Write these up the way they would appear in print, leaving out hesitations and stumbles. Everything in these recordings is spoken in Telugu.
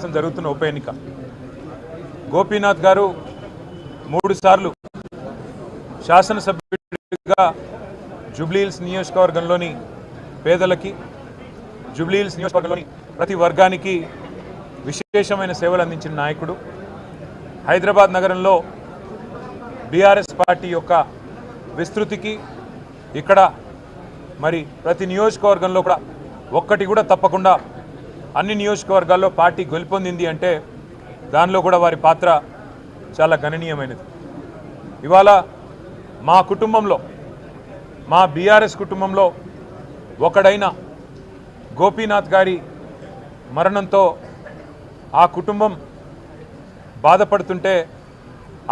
ప్రస్తుతం జరుగుతున్న ఉప ఎన్నిక. గోపీనాథ్ గారు 3 సార్లు శాసనసభ్యుడిగా జూబ్లీహిల్స్ నియోజకవర్గంలోని పేదలకి, జూబ్లీహిల్స్ నియోజకవర్గంలోని ప్రతి వర్గానికి విశేషమైన సేవలు అందించిన నాయకుడు. హైదరాబాద్ నగరంలో బీఆర్ఎస్ పార్టీ యొక్క విస్తృతికి ఇక్కడ మరి ప్రతి నియోజకవర్గంలో కూడా ఒక్కటి కూడా తప్పకుండా అన్ని నియోజకవర్గాల్లో పార్టీ గెలుపొందింది అంటే దానిలో కూడా వారి పాత్ర చాలా గణనీయమైనది. ఇవాళ మా కుటుంబంలో, మా బీఆర్ఎస్ కుటుంబంలో ఒకడైన గోపీనాథ్ గారి మరణంతో ఆ కుటుంబం బాధపడుతుంటే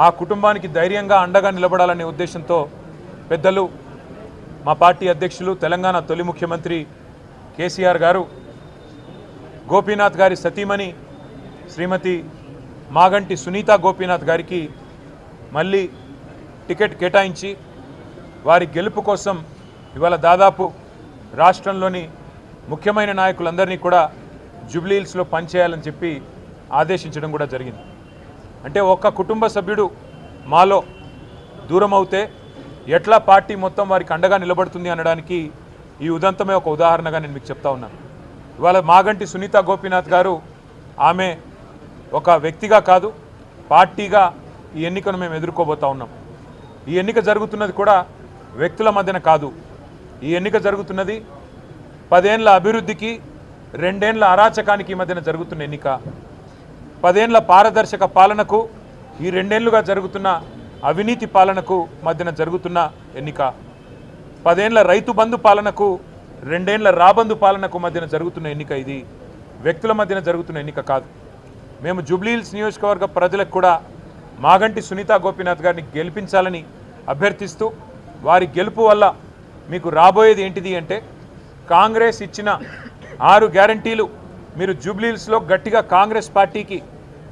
ఆ కుటుంబానికి ధైర్యంగా అండగా నిలబడాలనే ఉద్దేశంతో పెద్దలు మా పార్టీ అధ్యక్షులు, తెలంగాణ తొలి ముఖ్యమంత్రి కేసీఆర్ గారు గోపీనాథ్ గారి సతీమణి శ్రీమతి మాగంటి సునీత గోపీనాథ్ గారికి మళ్ళీ టికెట్ కేటాయించి వారి గెలుపు కోసం ఇవాళ దాదాపు రాష్ట్రంలోని ముఖ్యమైన నాయకులందరినీ కూడా జూబ్లీహిల్స్లో పనిచేయాలని చెప్పి ఆదేశించడం కూడా జరిగింది. అంటే ఒక్క కుటుంబ సభ్యుడు మాలో దూరం అవుతే ఎట్లా పార్టీ మొత్తం వారికి అండగా నిలబడుతుంది అనడానికి ఈ ఉదంతమే ఒక ఉదాహరణగా నేను మీకు చెప్తా ఉన్నాను. ఇవాళ మాగంటి సునీత గోపీనాథ్ గారు ఆమె ఒక వ్యక్తిగా కాదు, పార్టీగా ఈ ఎన్నికను మేము ఎదుర్కోబోతా ఉన్నాం. ఈ ఎన్నిక జరుగుతున్నది కూడా వ్యక్తుల మధ్యన కాదు. ఈ ఎన్నిక జరుగుతున్నది 10 ఏళ్ల అభివృద్ధికి 2 ఏళ్ల అరాచకానికి మధ్యన జరుగుతున్న ఎన్నిక. 10 ఏళ్ల పారదర్శక పాలనకు ఈ 2 ఏళ్లుగా జరుగుతున్న అవినీతి పాలనకు మధ్యన జరుగుతున్న ఎన్నిక. 10 ఏళ్ల రైతు బంధు పాలనకు 2 ఏళ్ల రాబందు పాలనకు మధ్యన జరుగుతున్న ఎన్నిక. ఇది వ్యక్తుల మధ్యన జరుగుతున్న ఎన్నిక కాదు. మేము జూబ్లీహిల్స్ నియోజకవర్గ ప్రజలకు కూడా మాగంటి సునీత గోపీనాథ్ గారిని గెలిపించాలని అభ్యర్థిస్తూ, వారి గెలుపు వల్ల మీకు రాబోయేది ఏంటిది అంటే కాంగ్రెస్ ఇచ్చిన 6 గ్యారంటీలు మీరు జూబ్లీహిల్స్లో గట్టిగా కాంగ్రెస్ పార్టీకి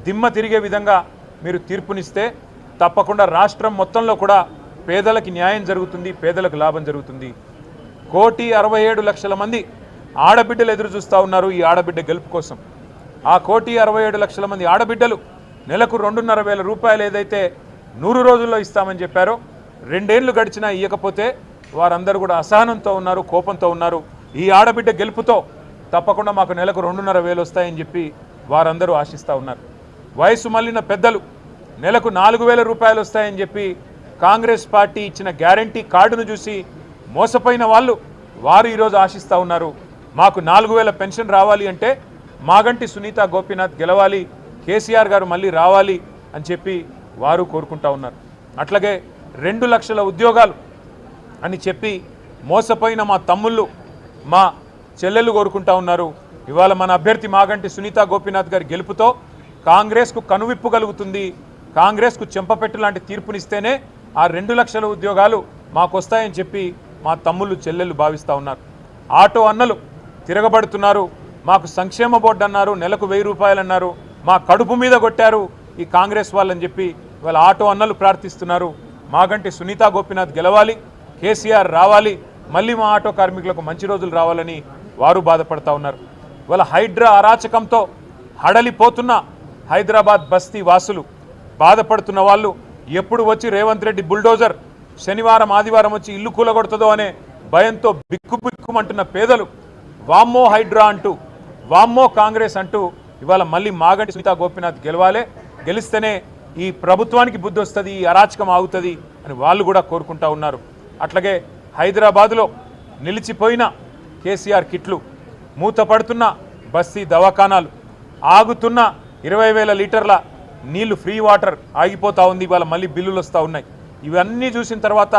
దిమ్మ తిరిగే విధంగా మీరు తీర్పునిస్తే తప్పకుండా రాష్ట్రం మొత్తంలో కూడా పేదలకి న్యాయం జరుగుతుంది, పేదలకు లాభం జరుగుతుంది. 1,67,00,000 మంది ఆడబిడ్డలు ఎదురు చూస్తూ ఉన్నారు ఈ ఆడబిడ్డ గెలుపు కోసం. ఆ 1,67,00,000 మంది ఆడబిడ్డలు నెలకు 2,500 రూపాయలు ఏదైతే 100 రోజుల్లో ఇస్తామని చెప్పారో 2 ఏళ్లు గడిచినా ఇవ్వకపోతే వారందరూ కూడా అసహనంతో ఉన్నారు, కోపంతో ఉన్నారు. ఈ ఆడబిడ్డ గెలుపుతో తప్పకుండా మాకు నెలకు 2,500 వస్తాయని చెప్పి వారందరూ ఆశిస్తూ ఉన్నారు. వయసు మళ్ళిన పెద్దలు నెలకు 4,000 రూపాయలు వస్తాయని చెప్పి కాంగ్రెస్ పార్టీ ఇచ్చిన గ్యారంటీ కార్డును చూసి మోసపోయిన వారు ఈరోజు ఆశిస్తూ ఉన్నారు. మాకు 4,000 పెన్షన్ రావాలి అంటే మాగంటి సునీత గోపీనాథ్ గెలవాలి, కేసీఆర్ గారు మళ్ళీ రావాలి అని చెప్పి వారు కోరుకుంటా ఉన్నారు. అట్లాగే 2 లక్షల ఉద్యోగాలు అని చెప్పి మోసపోయిన మా తమ్ముళ్ళు, మా చెల్లెళ్ళు కోరుకుంటా ఉన్నారు. ఇవాళ మన అభ్యర్థి మాగంటి సునీత గోపీనాథ్ గారి గెలుపుతో కాంగ్రెస్కు కనువిప్పు కలుగుతుంది. కాంగ్రెస్కు చెంపపెట్టు లాంటి తీర్పునిస్తేనే ఆ 2 లక్షల ఉద్యోగాలు మాకు వస్తాయని చెప్పి మా తమ్ముళ్ళు, చెల్లెళ్ళు భావిస్తూ ఉన్నారు. ఆటో అన్నలు తిరగబడుతున్నారు. మాకు సంక్షేమ బోర్డు అన్నారు, నెలకు 1000 రూపాయలు అన్నారు, మా కడుపు మీద కొట్టారు ఈ కాంగ్రెస్ వాళ్ళని చెప్పి ఇవాళ ఆటో అన్నలు ప్రార్థిస్తున్నారు. మాగంటి సునీత గోపీనాథ్ గెలవాలి, కేసీఆర్ రావాలి, మళ్ళీ మా ఆటో కార్మికులకు మంచి రోజులు రావాలని వారు బాధపడతా ఉన్నారు. ఇవాళ హైడ్రా అరాచకంతో హడలిపోతున్న హైదరాబాద్ బస్తీ వాసులు, బాధపడుతున్న వాళ్ళు, ఎప్పుడు వచ్చి రేవంత్ రెడ్డి బుల్డోజర్ శనివారం ఆదివారం వచ్చి ఇల్లు కూలగొడుతుందో అనే భయంతో బిక్కుబిక్కుమంటున్న పేదలు వామ్మో హైడ్రా అంటూ, వామ్మో కాంగ్రెస్ అంటూ ఇవాళ మళ్ళీ మాగంటి సునీత గోపీనాథ్ గెలవాలి, గెలిస్తేనే ఈ ప్రభుత్వానికి బుద్ధి వస్తుంది, ఈ అరాచకం ఆగుతుంది అని వాళ్ళు కూడా కోరుకుంటా ఉన్నారు. అట్లాగే హైదరాబాదులో నిలిచిపోయిన కేసీఆర్ కిట్లు, మూతపడుతున్న బస్తీ దవాఖానాలు, ఆగుతున్న 20,000 లీటర్ల నీళ్లు, ఫ్రీ వాటర్ ఆగిపోతూ ఉంది, ఇవాళ మళ్ళీ బిల్లులు వస్తూ ఉన్నాయి. ఇవన్నీ చూసిన తర్వాత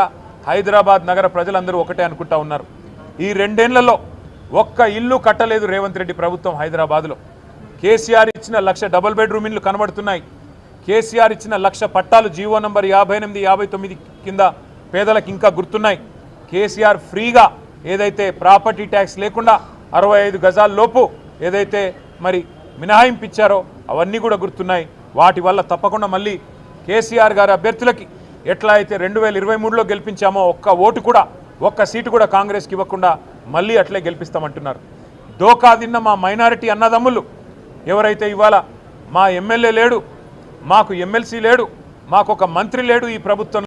హైదరాబాద్ నగర ప్రజలందరూ ఒకటే అనుకుంటా ఉన్నారు, ఈ 2 ఏళ్లలో ఒక్క ఇల్లు కట్టలేదు రేవంత్ రెడ్డి ప్రభుత్వం హైదరాబాద్లో. కేసీఆర్ ఇచ్చిన 1,00,000 డబుల్ బెడ్రూమ్ ఇల్లు కనబడుతున్నాయి. కేసీఆర్ ఇచ్చిన 1,00,000 పట్టాలు జీవో నంబర్ 58, 59 కింద పేదలకు ఇంకా గుర్తున్నాయి. కేసీఆర్ ఫ్రీగా ఏదైతే ప్రాపర్టీ ట్యాక్స్ లేకుండా 65 గజాల లోపు ఏదైతే మరి మినహాయింపు ఇచ్చారో అవన్నీ కూడా గుర్తున్నాయి. వాటి వల్ల తప్పకుండా మళ్ళీ కేసీఆర్ గారి అభ్యర్థులకి ఎట్లా అయితే 2023లో గెలిపించామో ఒక్క ఓటు కూడా, ఒక్క సీటు కూడా కాంగ్రెస్కి ఇవ్వకుండా మళ్ళీ అట్లే గెలిపిస్తామంటున్నారు. దోకా తిన్న మా మైనారిటీ అన్నదమ్ములు ఎవరైతే ఇవాళ మా ఎమ్మెల్యే లేడు, మాకు ఎమ్మెల్సీ లేడు, మాకు ఒక మంత్రి లేడు ఈ ప్రభుత్వం